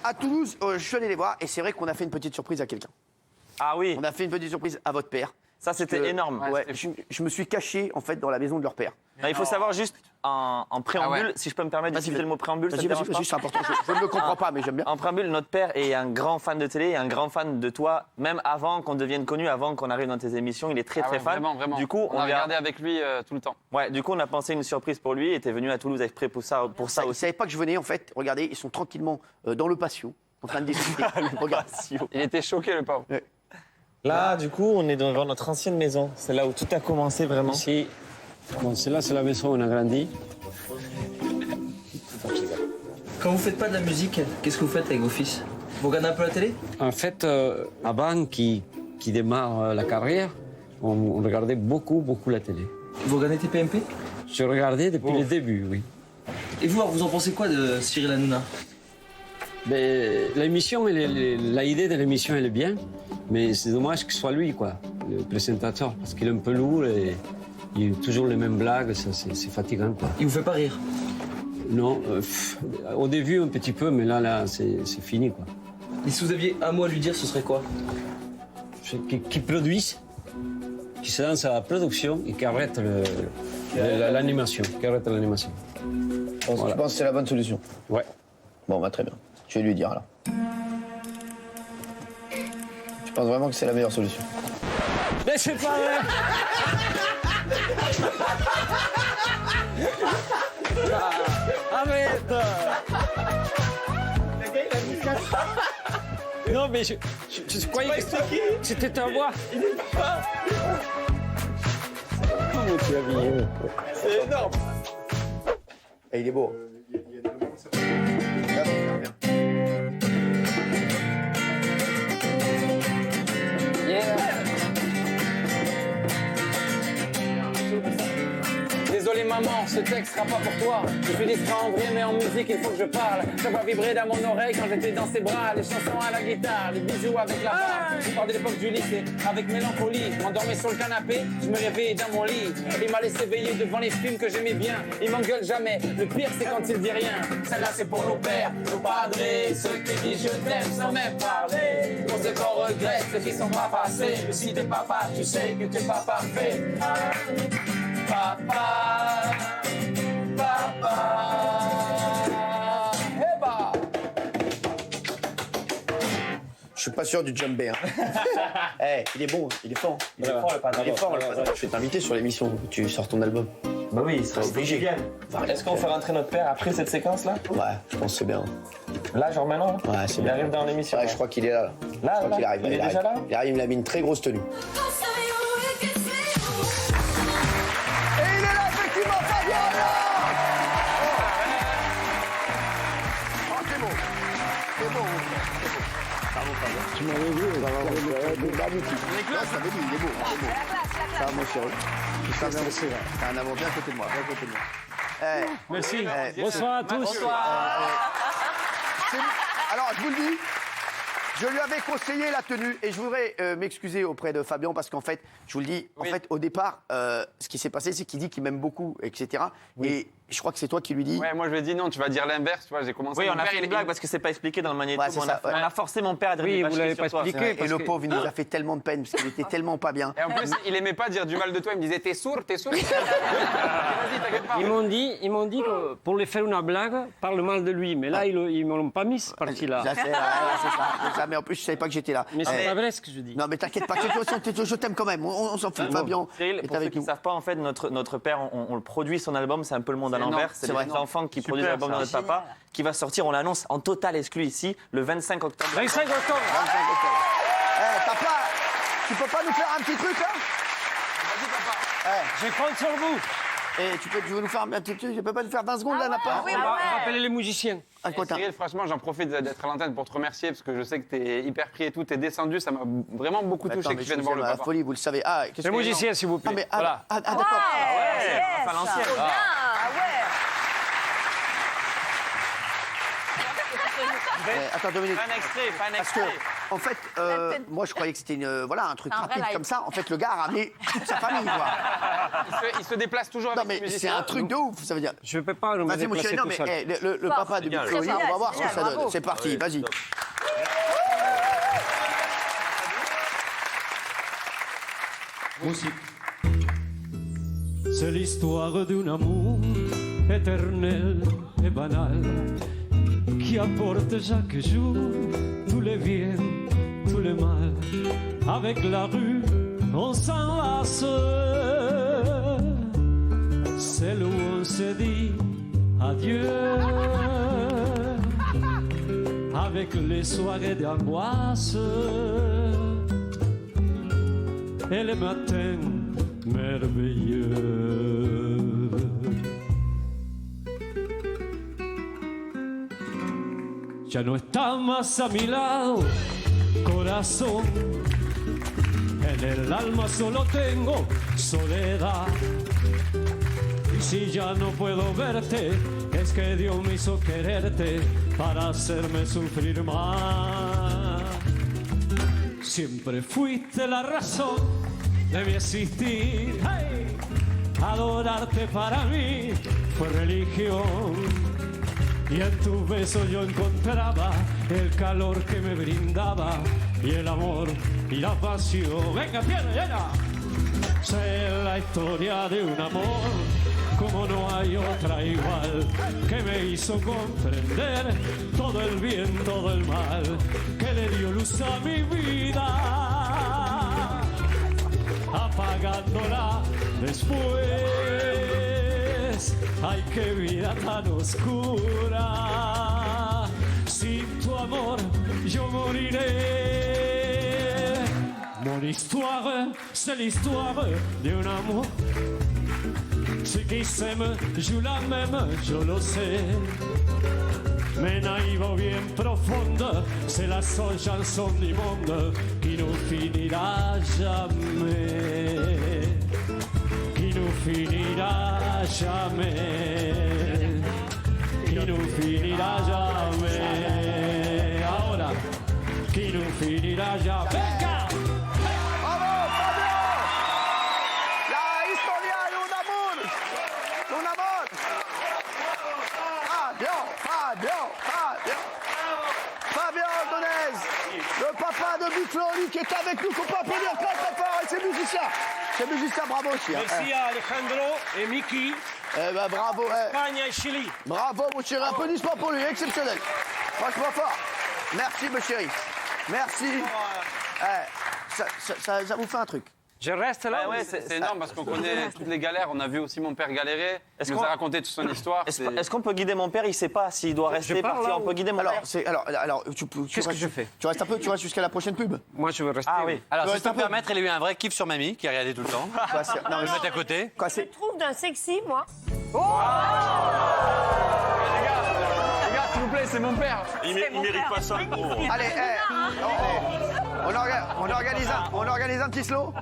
À Toulouse, je suis allé les voir et c'est vrai qu'on a fait une petite surprise à quelqu'un. Ah oui, On a fait une petite surprise à votre père. ça c'était énorme. Ouais, je me suis caché en fait dans la maison de leur père. Il faut savoir juste en préambule, Ah ouais. si je peux me permettre d'utiliser le mot préambule, ça te Vas-y, dérange pas c'est important. Je ne le comprends pas, mais j'aime bien. En préambule, notre père est un grand fan de télé et un grand fan de toi, même avant qu'on devienne connu, avant qu'on arrive dans tes émissions. Il est très très fan. Vraiment. Du coup, on a regardé avec lui tout le temps. Ouais, du coup, on a pensé une surprise pour lui et t'es venu à Toulouse exprès pour ça Ils ne aussi. savaient pas que je venais en fait. Regardez, ils sont tranquillement dans le patio, en train de discuter. Regarde. Il était choqué, le pauvre. Là, du coup, on est devant notre ancienne maison. C'est là où tout a commencé vraiment. Ici, bon, celle-là, c'est la maison où on a grandi. Quand vous faites pas de la musique, qu'est-ce que vous faites avec vos fils? Vous regardez un peu la télé? En fait, avant qui démarre la carrière, on regardait beaucoup la télé. Vous regardez TPMP? Je regardais depuis le début, oui. Et vous, vous en pensez quoi de Cyril Hanouna? Mais l'émission, la idée de l'émission, elle est bien, mais c'est dommage que ce soit lui, quoi, le présentateur, parce qu'il est un peu lourd et il a toujours les mêmes blagues, ça, c'est fatigant, quoi. Il vous fait pas rire? Non, au début un petit peu, mais là, c'est fini, quoi. Et si vous aviez un mot à lui dire, ce serait quoi? Qui produisent, qui se lance à la production et qui arrête l'animation. Tu penses que c'est la bonne solution? Ouais. Bon, bah très bien. Je vais lui dire alors. Tu penses vraiment que c'est la meilleure solution? Mais c'est pas vrai. Arrête. Non, mais je croyais que c'était ta voix. Comment tu as vu? C'est énorme. Et il est beau. Désolé maman, ce texte sera pas pour toi. Je suis distrait en vrai, mais en musique il faut que je parle. Ça va vibrer dans mon oreille quand j'étais dans ses bras. Les chansons à la guitare, les bisous avec la barre. Je parle de l'époque du lycée, avec mélancolie. Je m'endormais sur le canapé, je me réveillais dans mon lit. Il m'a laissé veiller devant les films que j'aimais bien. Il m'engueule jamais, le pire c'est quand il dit rien. Celle-là c'est pour nos pères, nos padres, ceux qui disent je t'aime sans même parler. Pour ceux qu'on regrette, ceux qui sont pas passés. Mais si t'es papa, tu sais que t'es pas parfait. Papa, papa, eh bah. Je suis pas sûr du djembé. Hein. Il est bon, il est fort. Il est fort le padre. Il est fort, le padre. Je vais t'inviter sur l'émission où tu sors ton album. Bah oui, il sera obligé. Est-ce qu'on fait rentrer notre père après cette séquence-là? Ouais, je pense que c'est bien. Là, genre maintenant? Ouais, c'est Il bien. arrive dans l'émission. Ouais, je crois qu'il est là. Là, Je crois qu'il arrive. il est déjà là? Il arrive, il a mis une très grosse tenue. Et il est là, effectivement, Fabien Ola. Oh, c'est beau. C'est beau. Bravo, Fabien. Tu m'avais vu, magnifique. Non, je t'avais dit, il est beau. Il est beau. Ça, mon chéri. T'as un amour bien à côté de moi, bien à côté de moi. Merci. Bonsoir à tous. Alors, je vous le dis, je lui avais conseillé la tenue et je voudrais m'excuser auprès de Fabien parce qu'en fait, je vous le dis, en fait, au départ, ce qui s'est passé, c'est qu'il dit qu'il m'aime beaucoup, etc. Et je crois que c'est toi qui lui dis. Ouais, moi je lui ai dit non, tu vas dire l'inverse, tu vois, j'ai commencé. Oui, Mon on a père, fait une blague parce que c'est pas expliqué dans le magnéto. Ouais, c'est ça, ouais. On a forcé mon père à dire Oui, des vous vaches l'avez sur pas toi. expliqué. Et le pauvre, il nous a fait tellement de peine parce qu'il était tellement pas bien. Et en plus, il aimait pas dire du mal de toi, il me disait t'es sourd, t'es sourd. Vas-y, t'inquiète pas. Ils m'ont dit que pour lui faire une blague, parle mal de lui. Mais là, ils me l'ont pas mis, cette partie-là. Ça, c'est ça. Mais en plus, je savais pas que j'étais là. Mais c'est pas vrai ce que je dis. Non, mais t'inquiète pas, je t'aime quand même. On s'en fout, Fabien. Cyril, pour ceux qui ne savent pas, en fait, notre père, on le produit son album, c'est un peu le monde à l'envers. C'est vrai. les enfants qui produisent l'album de notre papa, qui va sortir, on l'annonce en total exclu ici, le 25 octobre. 25 octobre. Tu peux pas nous faire un petit truc, là? Vas-y, papa. Je compte sur vous. Et tu veux nous faire un petit truc? Je peux pas nous faire 20 secondes, là, n'a pas? oui, On va rappeler les musiciens. Un quota. Cyril, franchement, j'en profite d'être à l'antenne pour te remercier parce que je sais que t'es hyper pris et tout. T'es descendu, ça m'a vraiment beaucoup touché que tu viennes voir le la papa. folie, vous le savez. Ah, qu'est-ce Les que... musiciens, s'il vous plaît. Ah, mais, Voilà. d'accord. Ouais, à l'ancienne. Ah ouais. Attends, Dominique. Pas un extrait, pas un extrait. En fait, moi je croyais que c'était un truc Un vrai rapide live. comme ça. En fait, le gars a ramené toute sa famille, quoi. Il se déplace toujours Non, avec ses mais c'est musiciens. un truc de ouf, ça veut dire. Je ne peux pas me Vas-y, mon déplacer chéri, non, tout mais seul. le papa de Big Flo, Génial, on va voir ce que génial, ça donne. bravo. C'est parti, vas-y. C'est l'histoire d'un amour éternel et banal qui apporte chaque jour tous les biens, tous les mal. Avec la rue, on s'enlace. C'est là où on se dit adieu. Avec les soirées d'angoisse et les matins merveilleux. Ya no está más a mi lado, corazón. En el alma solo tengo soledad. Y si ya no puedo verte, es que Dios me hizo quererte para hacerme sufrir más. Siempre fuiste la razón de mi existir. ¡Hey! Adorarte para mí fue religión. Y en tus besos yo encontraba el calor que me brindaba y el amor y la pasión. Venga, piano, llena. Sé la historia de un amor como no hay otra igual, que me hizo comprender todo el bien, todo el mal, que le dio luz a mi vida, apagándola después. Ay, qué vida tan oscura, sin tu amor yo moriré. Mon histoire, c'est l'histoire d'un amour. Ceux qui s'aiment jouent la même, je le sais. Mais naïve ou bien profonde, c'est la seule chanson du monde qui ne finira jamais. Qui ne finira jamais. Qui ne finira jamais. Ahora, qui ne finira jamais. Venga! Bravo, Fabio! La historia de un amor! Un amor! Fabio Ordonez, le papa de Big Flo, lui qui est avec nous, qu'on peut applaudir très très fort, et c'est musicien. C'est musicien, bravo aussi. Hein. Merci à Alejandro et Mickey, Eh ben bravo, Espagne et Chili. bravo mon chéri, applaudissements pour lui, exceptionnel. Franchement fort. Merci mon chéri. Merci. Ça vous fait un truc. Je reste là. Ouais, c'est énorme parce qu'on connaît toutes les galères. On a vu aussi mon père galérer. Est-ce Il nous qu'on- a raconté toute son histoire. Est-ce qu'on peut guider mon père? Il sait pas s'il doit rester, parle partir. là On peut guider mon père. Alors, Qu'est-ce que je fais? Tu restes un peu, tu restes jusqu'à la prochaine pub. Moi, je veux rester. Ah oui. Alors, Ouais, si je peux t'as me pas- permettre, il a eu un vrai kiff sur Mamie, qui a regardé tout le temps. Quoi, c'est- non, mais- Je vais mettre à côté. quoi, Je c'est- trouve d'un sexy, moi. Les gars, s'il vous plaît, c'est mon père. Il mérite pas ça. Allez, on organise un petit slow.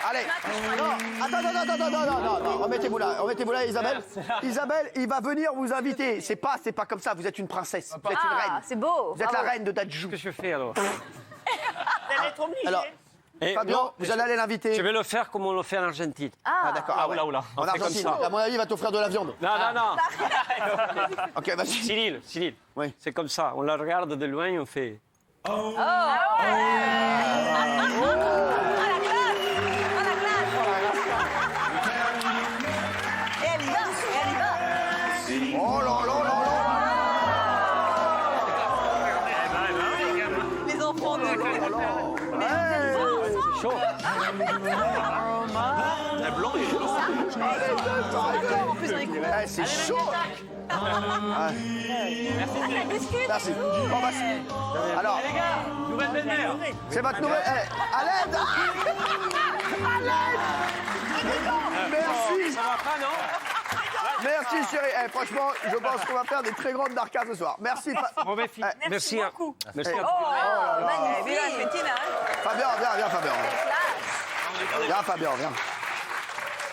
Allez, non, attends, remettez-vous là, Isabelle. Isabelle, il va venir vous inviter. C'est pas comme ça, vous êtes une princesse, vous êtes une Ah, reine. c'est beau. Vous êtes la reine de Dadjou. Qu'est-ce que je fais alors? Elle est trop obligée. Alors, Eh, Fabio, non, vous allez aller l'inviter. je vais le faire comme on le fait en Argentine. Ah, d'accord. Ah, ouais. oula. En On fait comme Argentine, ça. à mon avis, il va t'offrir de la viande. Non, non, non. Ok, vas-y. Cyril, Oui. c'est comme ça. On la regarde de loin, on fait. Et elle y va, Oh là là là Les enfants de là. Chaud. Eh, c'est chaud. Merci. Bon, bah, alors, Nouvelle belle-mère. c'est votre nouvelle. À l'aide. À l'aide. Merci. Ça va pas, non? Merci, chérie. Franchement, je pense qu'on va faire des très grandes darkas ce soir. Merci. Mauvais film. Eh, Merci. beaucoup. Merci. Magnifique. Fabien, viens, Fabien. Viens, Fabien, viens.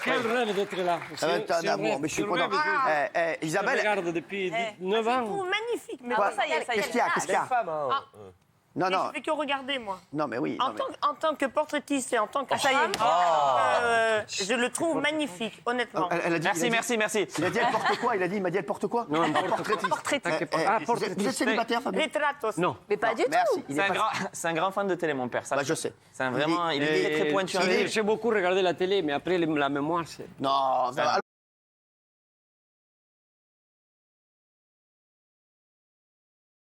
Quel rêve d'être là. Ça va être un amour, mais je suis content. Je Isabelle, regarde depuis 9 Je ans. trouve magnifique. Mais Quoi ça y est, ça y est. qu'est-ce qu'il y a? Qu'est-ce qu'il y a? Non, Mais non, je fais que regarder, moi. non, mais oui. En non, mais- tant que portraitiste et en tant que femme, je le trouve magnifique, honnêtement. Elle a dit, Merci. Il a dit elle porte quoi? Il m'a dit elle porte quoi? Non, elle porte portraitiste. Portraitiste. Vous êtes célibataire, Fabien? Retratos. Non. Mais pas du tout. Merci. Il est pas- C'est un grand fan de télé, mon père. Ça, Bah, je sais. C'est vraiment, il est très pointu. il est- J'ai beaucoup regardé la télé, mais après la mémoire, c'est... Non,